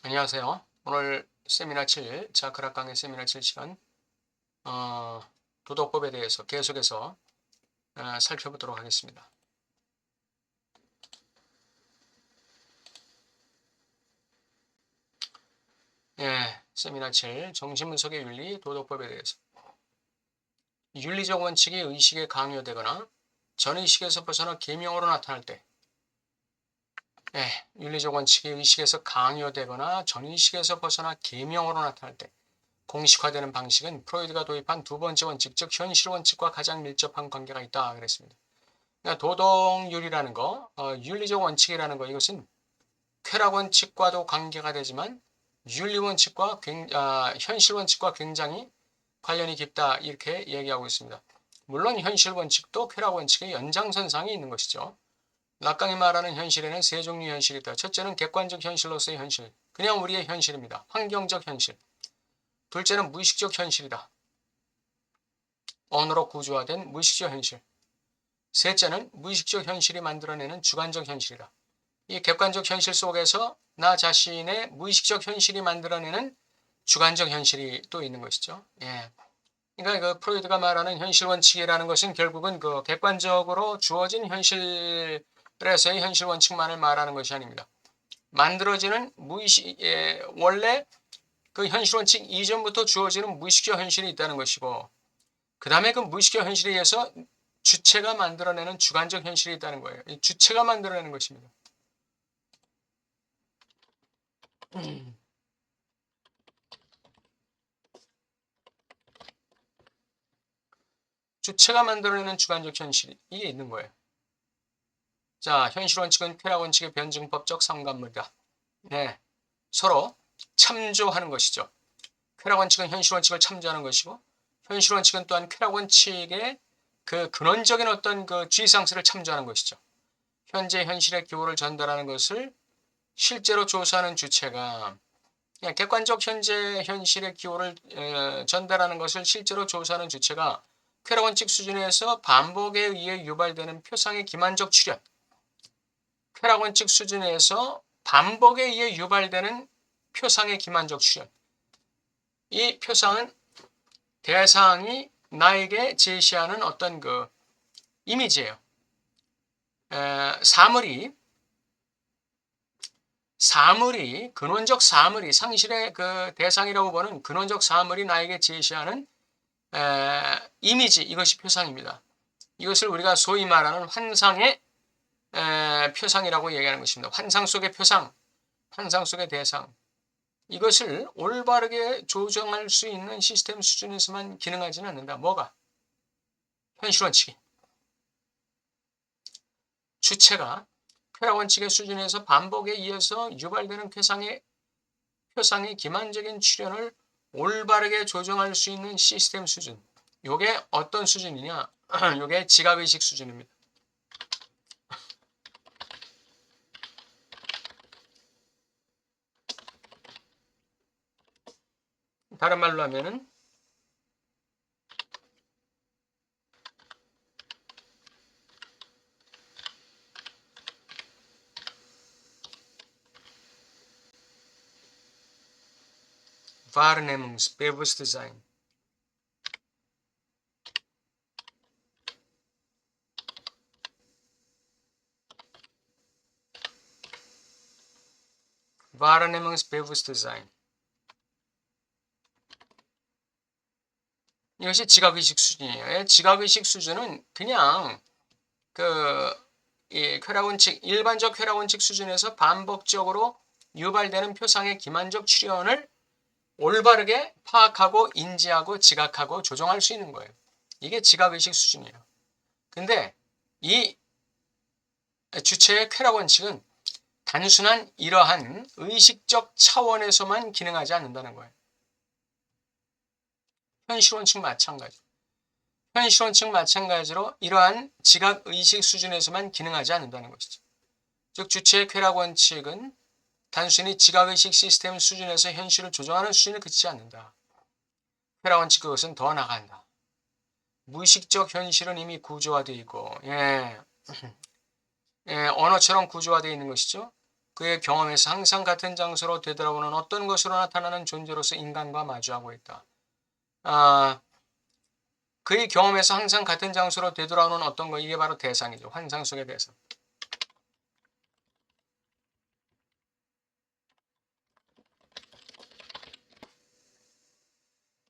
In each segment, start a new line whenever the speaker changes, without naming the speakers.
안녕하세요. 오늘 세미나 7, 자크라 강의 세미나 7시간 도덕법에 대해서 계속해서 살펴보도록 하겠습니다. 세미나 7, 정신분석의 윤리, 도덕법에 대해서 윤리적 원칙이 의식에 강요되거나 전의식에서 벗어나 계명으로 나타날 때 윤리적 원칙이 의식에서 강요되거나 전의식에서 벗어나 계명으로 나타날 때 공식화되는 방식은 프로이드가 도입한 두 번째 원칙, 즉 현실 원칙과 가장 밀접한 관계가 있다 그랬습니다. 그러니까 도덕윤리라는 거, 윤리적 원칙이라는 거, 이것은 쾌락 원칙과도 관계가 되지만 윤리 원칙과 현실 원칙과 굉장히 관련이 깊다 이렇게 얘기하고 있습니다. 물론 현실 원칙도 쾌락 원칙의 연장선상에 있는 것이죠. 락강이 말하는 현실에는 세 종류의 현실이 있다. 첫째는 객관적 현실로서의 현실, 그냥 우리의 현실입니다. 환경적 현실. 둘째는 무의식적 현실이다. 언어로 구조화된 무의식적 현실. 셋째는 무의식적 현실이 만들어내는 주관적 현실이다. 이 객관적 현실 속에서 나 자신의 무의식적 현실이 만들어내는 주관적 현실이 또 있는 것이죠. 그러니까 그 프로이드가 말하는 현실 원칙이라는 것은 결국은 그 객관적으로 주어진 현실에서의 현실 원칙만을 말하는 것이 아닙니다. 만들어지는 무의식, 원래 그 현실 원칙 이전부터 주어지는 무의식적 현실이 있다는 것이고, 그 다음에 그 무의식적 현실에 의해서 주체가 만들어내는 주관적 현실이 있다는 거예요. 이 주체가 만들어내는 것입니다. 주체가 만들어내는 주관적 현실이 이게 있는 거예요. 자, 현실 원칙은 쾌락 원칙의 변증법적 상관물이다. 서로 참조하는 것이죠. 쾌락 원칙은 현실 원칙을 참조하는 것이고, 현실 원칙은 또한 쾌락 원칙의 그 근원적인 어떤 그 주의상수를 참조하는 것이죠. 현재 현실의 기호를 전달하는 것을 실제로 조사하는 주체가, 객관적 현재 현실의 기호를 전달하는 것을 실제로 조사하는 주체가 쾌락 원칙 수준에서 반복에 의해 유발되는 표상의 기만적 출현, 쾌락 원칙 수준에서 반복에 의해 유발되는 표상의 기만적 출현. 이 표상은 대상이 나에게 제시하는 어떤 그 이미지예요. 사물이 근원적 사물이 상실의 그 대상이라고 보는 근원적 사물이 나에게 제시하는 이미지, 이것이 표상입니다. 이것을 우리가 소위 말하는 환상의 표상이라고 얘기하는 것입니다. 환상 속의 표상, 환상 속의 대상. 이것을 올바르게 조정할 수 있는 시스템 수준에서만 기능하지는 않는다. 뭐가? 현실 원칙이. 주체가 쾌락 원칙의 수준에서 반복에 의해서 유발되는 표상의 기만적인 출현을 올바르게 조정할 수 있는 시스템 수준. 이게 어떤 수준이냐? 이게 지각의식 수준입니다. 다른 말로 하면은 Wahrnehmungsbewusstsein. Wahrnehmungsbewusstsein. 이것이 지각의식 수준이에요. 지각의식 수준은 그냥 이 쾌락원칙, 일반적 쾌락원칙 수준에서 반복적으로 유발되는 표상의 기만적 출현을 올바르게 파악하고 인지하고 지각하고 조정할 수 있는 거예요. 이게 지각의식 수준이에요. 근데 이 주체의 쾌락원칙은 단순한 이러한 의식적 차원에서만 기능하지 않는다는 거예요. 현실원칙 마찬가지. 현실원칙 마찬가지로 이러한 지각의식 수준에서만 기능하지 않는다는 것이죠. 즉 주체의 쾌락원칙은 단순히 지각의식 시스템 수준에서 현실을 조정하는 수준에 그치지 않는다. 쾌락원칙 그것은 더 나간다. 무의식적 현실은 이미 구조화되어 있고 언어처럼 구조화되어 있는 것이죠. 그의 경험에서 항상 같은 장소로 되돌아오는 어떤 것으로 나타나는 존재로서 인간과 마주하고 있다. 그의 경험에서 항상 같은 장소로 되돌아오는 어떤 것, 이게 바로 대상이죠. 환상 속의 대상.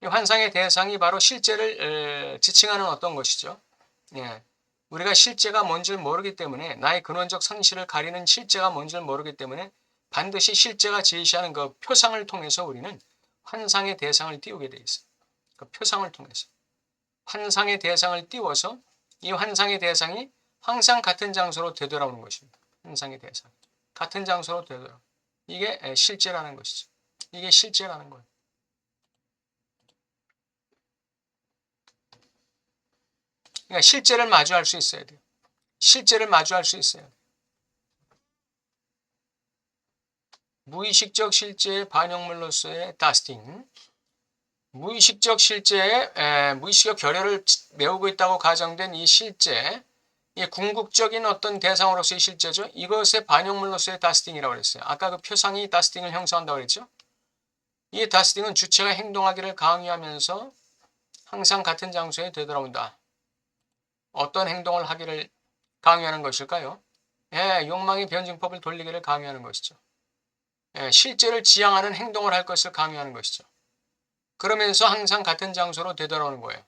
이 환상의 대상이 바로 실제를 지칭하는 어떤 것이죠. 예. 우리가 실제가 뭔지를 모르기 때문에, 나의 근원적 상실을 가리는 실제가 뭔지를 모르기 때문에 반드시 실제가 제시하는 그 표상을 통해서 우리는 환상의 대상을 띄우게 돼 있어요. 그 표상을 통해서. 환상의 대상을 띄워서 이 환상의 대상이 항상 같은 장소로 되돌아오는 것입니다. 환상의 대상. 같은 장소로 되돌아오는. 이게 실제라는 것이죠. 이게 실제라는 거예요. 그러니까 실제를 마주할 수 있어야 돼요. 실제를 마주할 수 있어야 돼요. 무의식적 실제의 반영물로서의 다스팅. 무의식적 실제의 무의식적 결여를 메우고 있다고 가정된 이 실제, 이 궁극적인 어떤 대상으로서의 실제죠. 이것의 반영물로서의 다스팅이라고 그랬어요. 아까 그 표상이 다스팅을 형성한다고 그랬죠. 이 다스팅은 주체가 행동하기를 강요하면서 항상 같은 장소에 되돌아온다. 어떤 행동을 하기를 강요하는 것일까요? 욕망의 변증법을 돌리기를 강요하는 것이죠. 실제를 지향하는 행동을 할 것을 강요하는 것이죠. 그러면서 항상 같은 장소로 되돌아오는 거예요.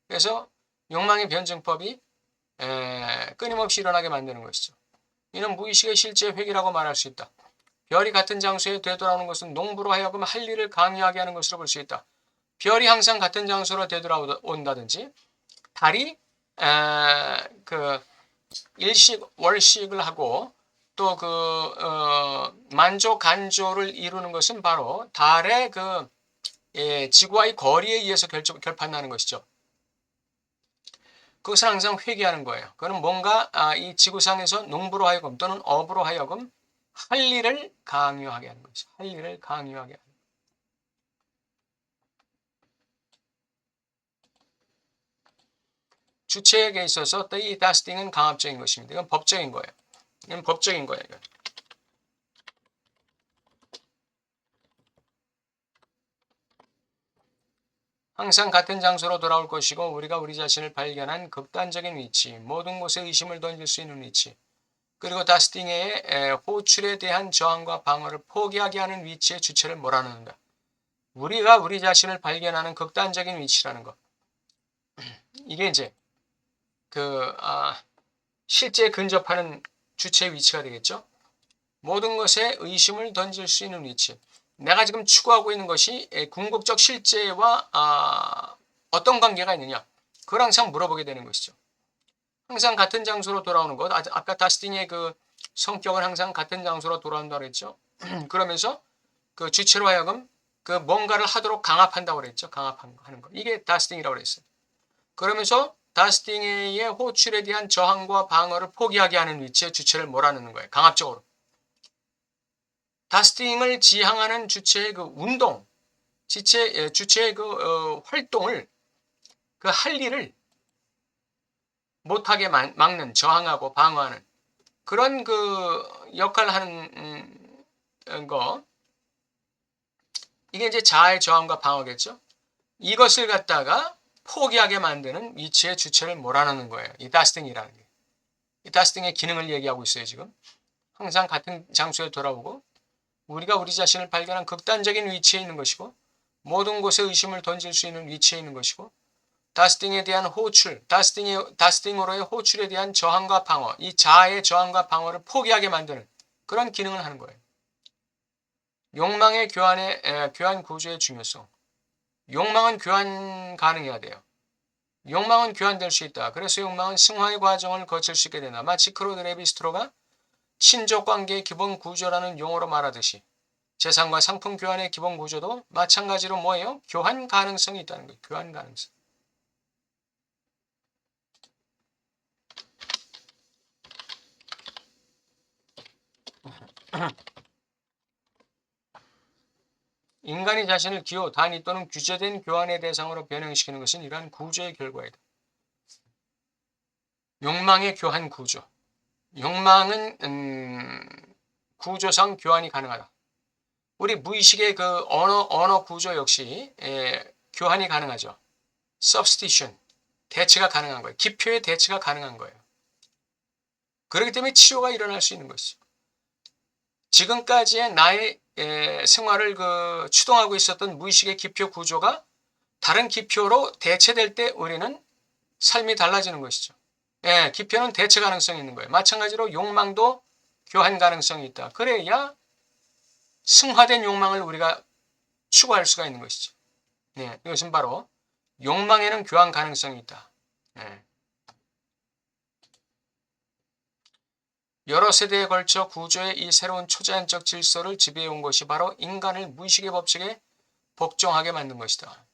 그래서 욕망의 변증법이 끊임없이 일어나게 만드는 것이죠. 이는 무의식의 실제 회귀라고 말할 수 있다. 별이 같은 장소에 되돌아오는 것은 농부로 하여금 할 일을 강요하게 하는 것으로 볼 수 있다. 별이 항상 같은 장소로 되돌아온다든지, 달이 일식 월식을 하고 또 만조 간조를 이루는 것은 바로 달의 지구와의 거리에 의해서 결판나는 것이죠. 그것을 항상 회귀하는 거예요. 그는 뭔가 이 지구상에서 농부로 하여금 또는 어부로 하여금 할 일을 강요하게 하는 것이죠. 할 일을 강요하게 하는 거예요. 주체에게 있어서 이 다스팅은 강압적인 것입니다. 이건 법적인 거예요. 이건 법적인 거예요. 이건. 항상 같은 장소로 돌아올 것이고 우리가 우리 자신을 발견한 극단적인 위치, 모든 곳에 의심을 던질 수 있는 위치, 그리고 다스팅의 호출에 대한 저항과 방어를 포기하게 하는 위치의 주체를 몰아넣는다. 우리가 우리 자신을 발견하는 극단적인 위치라는 것. 이게 이제 실제에 근접하는 주체의 위치가 되겠죠. 모든 것에 의심을 던질 수 있는 위치. 내가 지금 추구하고 있는 것이 궁극적 실제와 어떤 관계가 있느냐. 그걸 항상 물어보게 되는 것이죠. 항상 같은 장소로 돌아오는 것. 아까 다스팅의 그 성격은 항상 같은 장소로 돌아온다고 그랬죠. 그러면서 그 주체로 하여금 그 뭔가를 하도록 강압한다고 그랬죠. 강압하는 거. 이게 다스팅이라고 그랬어요. 그러면서 다스팅의 호출에 대한 저항과 방어를 포기하게 하는 위치에 주체를 몰아넣는 거예요. 강압적으로. 다스팅을 지향하는 주체의 그 운동, 주체의 활동을, 할 일을 못하게 막는, 저항하고 방어하는 그런 역할을 하는 거. 이게 이제 자아의 저항과 방어겠죠. 이것을 갖다가 포기하게 만드는 위치의 주체를 몰아넣는 거예요. 이 다스팅이라는 게. 이 다스팅의 기능을 얘기하고 있어요, 지금. 항상 같은 장소에 돌아오고 우리가 우리 자신을 발견한 극단적인 위치에 있는 것이고 모든 곳에 의심을 던질 수 있는 위치에 있는 것이고 다스팅에 대한 호출, 다스팅으로의 호출에 대한 저항과 방어, 이 자아의 저항과 방어를 포기하게 만드는 그런 기능을 하는 거예요. 욕망의 교환 구조의 중요성. 욕망은 교환 가능해야 돼요. 욕망은 교환될 수 있다. 그래서 욕망은 승화의 과정을 거칠 수 있게 된다. 마치 클로드 레비스트로가 친족관계의 기본 구조라는 용어로 말하듯이 재산과 상품 교환의 기본 구조도 마찬가지로 뭐예요? 교환 가능성이 있다는 거예요. 교환 가능성. 인간이 자신을 기호, 단위 또는 규제된 교환의 대상으로 변형시키는 것은 이러한 구조의 결과이다. 욕망의 교환 구조. 욕망은 구조상 교환이 가능하다. 우리 무의식의 그 언어 구조 역시 교환이 가능하죠. substitution, 대체가 가능한 거예요. 기표의 대체가 가능한 거예요. 그렇기 때문에 치료가 일어날 수 있는 것이죠. 지금까지의 나의 생활을 추동하고 있었던 무의식의 기표 구조가 다른 기표로 대체될 때 우리는 삶이 달라지는 것이죠. 기표는 대체 가능성이 있는 거예요. 마찬가지로 욕망도 교환 가능성이 있다. 그래야 승화된 욕망을 우리가 추구할 수가 있는 것이죠. 이것은 바로 욕망에는 교환 가능성이 있다. 여러 세대에 걸쳐 구조의 이 새로운 초자연적 질서를 지배해온 것이 바로 인간을 무의식의 법칙에 복종하게 만든 것이다.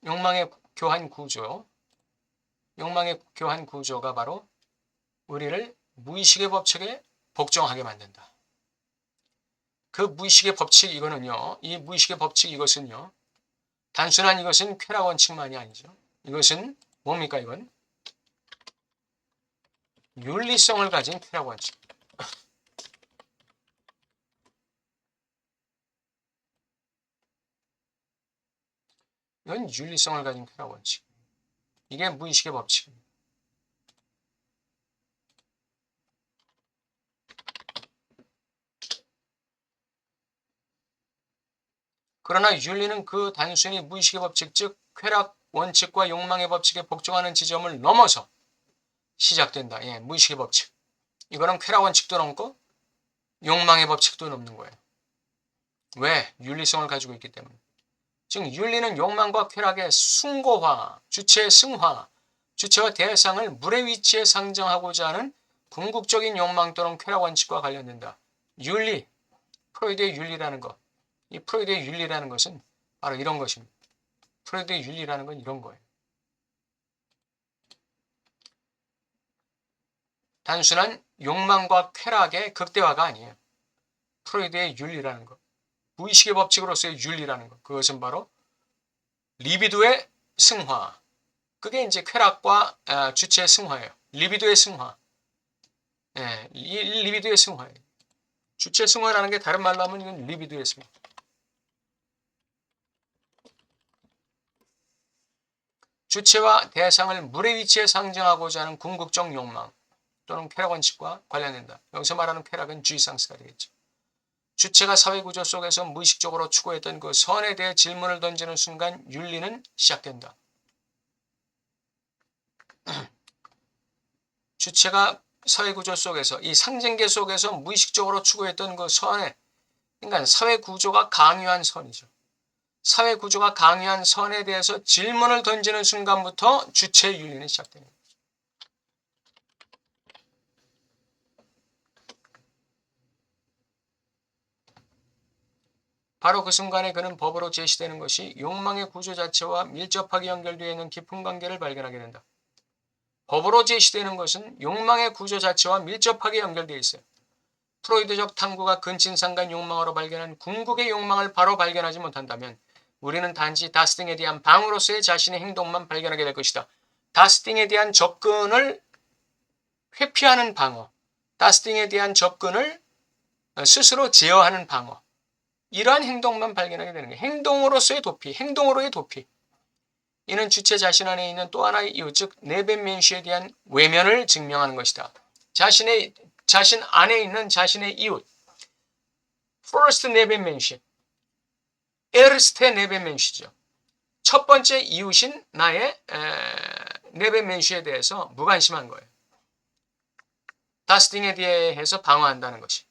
욕망의 교환 구조가 바로 우리를 무의식의 법칙에 복종하게 만든다. 그 무의식의 법칙 이 무의식의 법칙 이것은요. 단순한 이것은 쾌락 원칙만이 아니죠. 이것은 뭡니까 이건? 윤리성을 가진 쾌락 원칙. 이건 윤리성을 가진 쾌락 원칙. 이게 무의식의 법칙입니다. 그러나 윤리는 그 단순히 무의식의 법칙, 즉 쾌락 원칙과 욕망의 법칙에 복종하는 지점을 넘어서 시작된다. 무의식의 법칙. 이거는 쾌락 원칙도 넘고 욕망의 법칙도 넘는 거예요. 왜? 윤리성을 가지고 있기 때문에. 즉 윤리는 욕망과 쾌락의 숭고화, 주체의 승화, 주체와 대상을 물의 위치에 상정하고자 하는 궁극적인 욕망 또는 쾌락 원칙과 관련된다. 윤리, 프로이드의 윤리라는 것. 이 프로이드의 윤리라는 것은 바로 이런 것입니다. 프로이드의 윤리라는 건 이런 거예요. 단순한 욕망과 쾌락의 극대화가 아니에요. 프로이드의 윤리라는 것. 무의식의 법칙으로서의 윤리라는 것. 그것은 바로 리비도의 승화. 그게 이제 쾌락과 주체의 승화예요. 리비도의 승화. 이 리비도의 승화예요. 주체 승화라는 게 다른 말로 하면 이건 리비도의 승화. 주체와 대상을 물의 위치에 상정하고자 하는 궁극적 욕망 또는 쾌락 원칙과 관련된다. 여기서 말하는 쾌락은 주의상스가 되겠죠. 주체가 사회구조 속에서 무의식적으로 추구했던 그 선에 대해 질문을 던지는 순간 윤리는 시작된다. 주체가 사회구조 속에서 이 상징계 속에서 무의식적으로 추구했던 그 선에 그러니까 사회구조가 강요한 선이죠. 사회구조가 강요한 선에 대해서 질문을 던지는 순간부터 주체의 윤리는 시작되는 거죠. 바로 그 순간에 그는 법으로 제시되는 것이 욕망의 구조 자체와 밀접하게 연결되어 있는 깊은 관계를 발견하게 된다. 법으로 제시되는 것은 욕망의 구조 자체와 밀접하게 연결되어 있어요. 프로이드적 탐구가 근친상간 욕망으로 발견한 궁극의 욕망을 바로 발견하지 못한다면 우리는 단지 다스팅에 대한 방으로서의 자신의 행동만 발견하게 될 것이다. 다스팅에 대한 접근을 회피하는 방어, 다스팅에 대한 접근을 스스로 제어하는 방어, 이러한 행동만 발견하게 되는 거예요. 행동으로서의 도피, 행동으로의 도피. 이는 주체 자신 안에 있는 또 하나의 이유, 즉 내벤멘슈에 대한 외면을 증명하는 것이다. 자신 안에 있는 자신의 이웃, first 내벤멘슈, 에르스테 네벤멘슈죠. 첫 번째 이웃인 나의 네벤멘슈에 대해서 무관심한 거예요. 다스팅에 대해서 방어한다는 것이.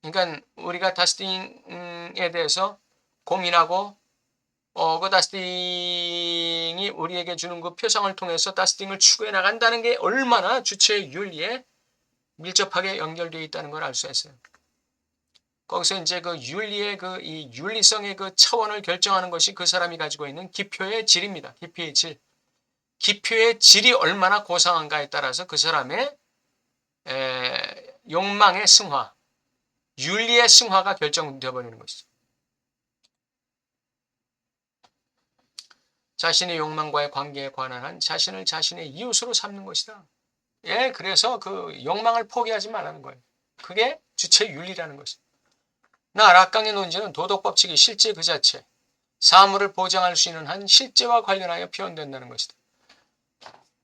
그러니까 우리가 다스팅에 대해서 고민하고 그 다스팅이 우리에게 주는 그 표상을 통해서 다스팅을 추구해 나간다는 게 얼마나 주체의 윤리에 밀접하게 연결되어 있다는 걸 알 수 있어요. 거기서 이제 그 윤리의 이 윤리성의 그 차원을 결정하는 것이 그 사람이 가지고 있는 기표의 질입니다. 기표의 질. 기표의 질이 얼마나 고상한가에 따라서 그 사람의 욕망의 승화, 윤리의 승화가 결정되어 버리는 것이죠. 자신의 욕망과의 관계에 관한 한 자신을 자신의 이웃으로 삼는 것이다. 예, 그래서 그 욕망을 포기하지 말라는 거예요. 그게 주체의 윤리라는 것이다. 나 락강의 논지는 도덕법칙이 실제 그 자체, 사물을 보장할 수 있는 한 실제와 관련하여 표현된다는 것이다.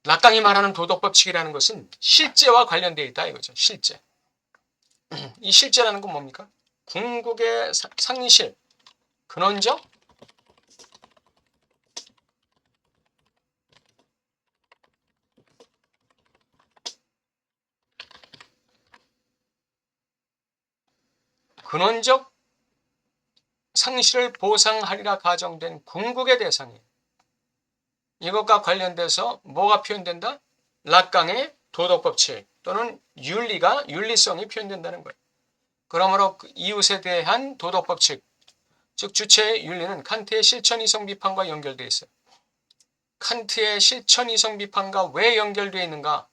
락강이 말하는 도덕법칙이라는 것은 실제와 관련되어 있다 이거죠. 실제. 이 실제라는 건 뭡니까? 궁극의 상실, 근원적 근원적 상실을 보상하리라 가정된 궁극의 대상이에요. 이것과 관련돼서 뭐가 표현된다? 락강의 도덕법칙 또는 윤리성이 표현된다는 거예요. 그러므로 이웃에 대한 도덕법칙, 즉 주체의 윤리는 칸트의 실천이성 비판과 연결되어 있어요. 칸트의 실천이성 비판과 왜 연결되어 있는가?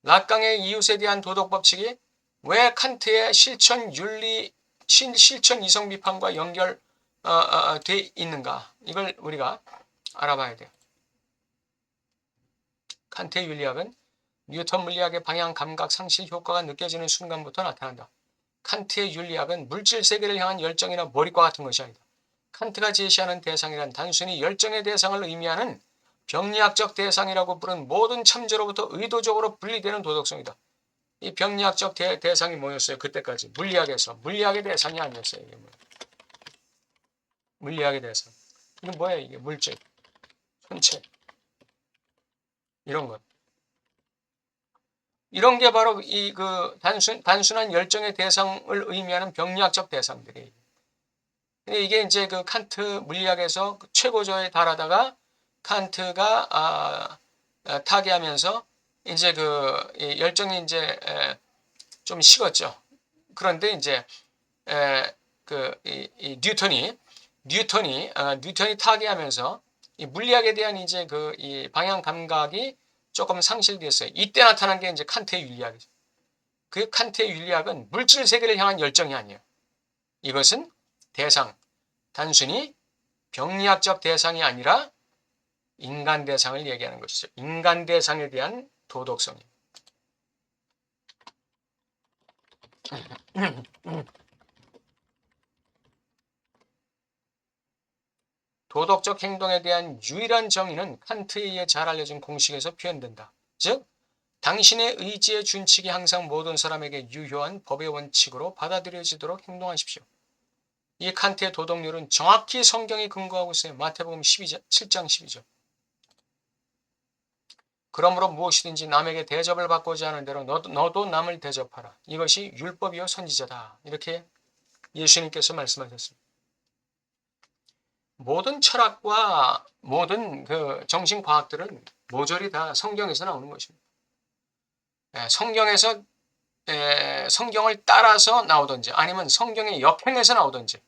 락강의 이웃에 대한 도덕법칙이 왜 칸트의 실천 이성 비판과 연결되어 있는가? 이걸 우리가 알아봐야 돼요. 칸트의 윤리학은 뉴턴 물리학의 방향 감각 상실 효과가 느껴지는 순간부터 나타난다. 칸트의 윤리학은 물질 세계를 향한 열정이나 몰입과 같은 것이 아니다. 칸트가 제시하는 대상이란 단순히 열정의 대상을 의미하는 병리학적 대상이라고 부른 모든 참조로부터 의도적으로 분리되는 도덕성이다. 이 병리학적 대상이 뭐였어요? 그때까지 물리학의 대상이 아니었어요. 이게 뭐예요? 물리학의 대상. 이게 뭐예요? 이게 물질, 천체 이런 것. 이런 게 바로 이 그 단순한 열정의 대상을 의미하는 병리학적 대상들이. 근데 이게 이제 그 칸트 물리학에서 최고조에 달하다가 칸트가 타계하면서 이제 그 열정이 이제 좀 식었죠. 그런데 이제 이 뉴턴이 타계하면서 이 물리학에 대한 이제 그 이 방향 감각이 조금 상실됐어요. 이때 나타난 게 이제 칸트의 윤리학이죠. 그 칸트의 윤리학은 물질 세계를 향한 열정이 아니에요. 이것은 대상, 단순히 병리학적 대상이 아니라 인간 대상을 얘기하는 것이죠. 인간 대상에 대한 도덕성이. 도덕적 행동에 대한 유일한 정의는 칸트에 의해 잘 알려진 공식에서 표현된다. 즉, 당신의 의지의 준칙이 항상 모든 사람에게 유효한 법의 원칙으로 받아들여지도록 행동하십시오. 이 칸트의 도덕률은 정확히 성경에 근거하고 있어요. 마태복음 7장 12절. 그러므로 무엇이든지 남에게 대접을 받고자 하는 대로 너도 남을 대접하라. 이것이 율법이요 선지자다. 이렇게 예수님께서 말씀하셨습니다. 모든 철학과 모든 그 정신과학들은 모조리 다 성경에서 나오는 것입니다. 성경을 따라서 나오든지 아니면 성경의 역행에서 나오든지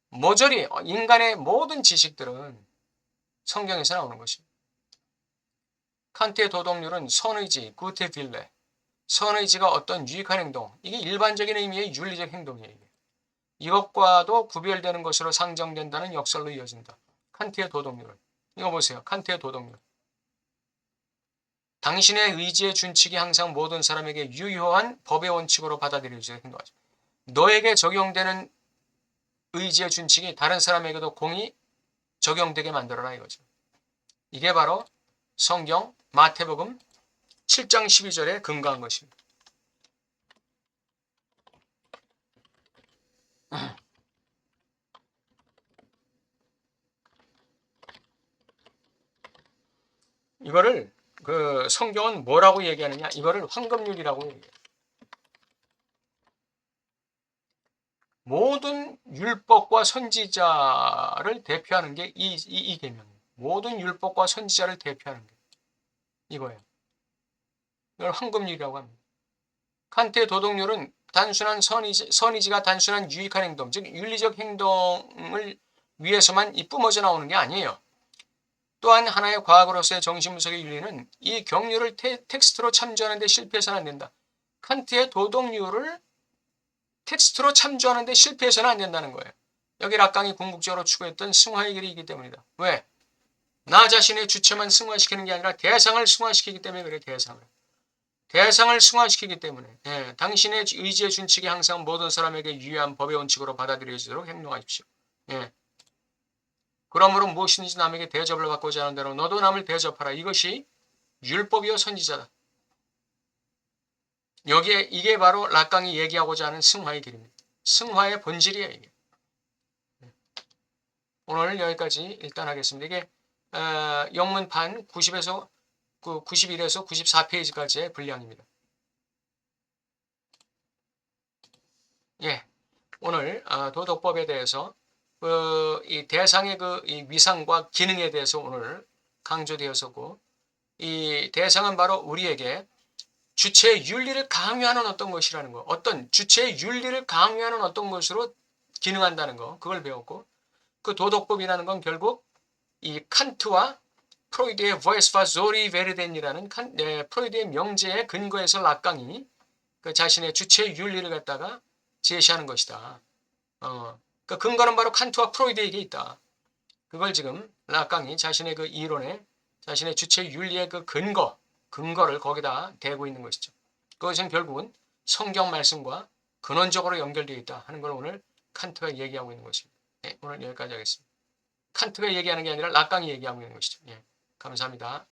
모조리 인간의 모든 지식들은 성경에서 나오는 것입니다. 칸트의 도덕률은 선의지, 구테 빌레, 선의지가 어떤 유익한 행동, 이게 일반적인 의미의 윤리적 행동이에요. 이것과도 구별되는 것으로 상정된다는 역설로 이어진다. 칸트의 도덕률은. 이거 보세요. 칸트의 도덕률. 당신의 의지의 준칙이 항상 모든 사람에게 유효한 법의 원칙으로 받아들여지는 행동하죠. 너에게 적용되는 의지의 준칙이 다른 사람에게도 공히 적용되게 만들어라 이거죠. 이게 바로 성경 마태복음 7장 12절에 근거한 것입니다. 이거를 그 성경은 뭐라고 얘기하느냐? 이거를 황금률이라고 얘기해요. 모든 율법과 선지자를 대표하는 게 이 계명이에요. 모든 율법과 선지자를 대표하는 게 이거예요. 이걸 황금률이라고 합니다. 칸트의 도덕률은 단순한 선의지가 단순한 유익한 행동, 즉 윤리적 행동을 위해서만 뿜어져 나오는 게 아니에요. 또한 하나의 과학으로서의 정신분석의 윤리는 이 경륜을 텍스트로 참조하는 데 실패해서는 안 된다. 칸트의 도덕률을 텍스트로 참조하는 데 실패해서는 안 된다는 거예요. 여기 락강이 궁극적으로 추구했던 승화의 길이기 때문이다. 왜? 나 자신의 주체만 승화시키는 게 아니라 대상을 승화시키기 때문에 그래. 대상을 승화시키기 때문에 당신의 의지의 준칙이 항상 모든 사람에게 유의한 법의 원칙으로 받아들여지도록 행동하십시오. 그러므로 무엇이든지 남에게 대접을 받고자 하는 대로 너도 남을 대접하라. 이것이 율법이요 선지자다. 여기에 이게 바로 락강이 얘기하고자 하는 승화의 길입니다. 승화의 본질이에요. 이게. 오늘 여기까지 일단 하겠습니다. 이게 영문판 90에서 91에서 94페이지까지의 분량입니다. 오늘 도덕법에 대해서 이 대상의 이 위상과 기능에 대해서 오늘 강조되었었고, 이 대상은 바로 우리에게 주체의 윤리를 강요하는 어떤 것이라는 거, 어떤 주체의 윤리를 강요하는 어떤 것으로 기능한다는 거, 그걸 배웠고, 그 도덕법이라는 건 결국 이 칸트와 프로이드의 보에스파 조리 베르덴이라는 프로이드의 명제에 근거해서 락강이 그 자신의 주체의 윤리를 갖다가 제시하는 것이다. 그 근거는 바로 칸트와 프로이드에게 있다. 그걸 지금 락강이 자신의 그 이론에 자신의 주체의 윤리의 그 근거를 거기다 대고 있는 것이죠. 그것은 결국은 성경 말씀과 근원적으로 연결되어 있다 하는 걸 오늘 칸트가 얘기하고 있는 것입니다. 오늘 여기까지 하겠습니다. 칸트가 얘기하는 게 아니라 락강이 얘기하고 있는 것이죠. 감사합니다.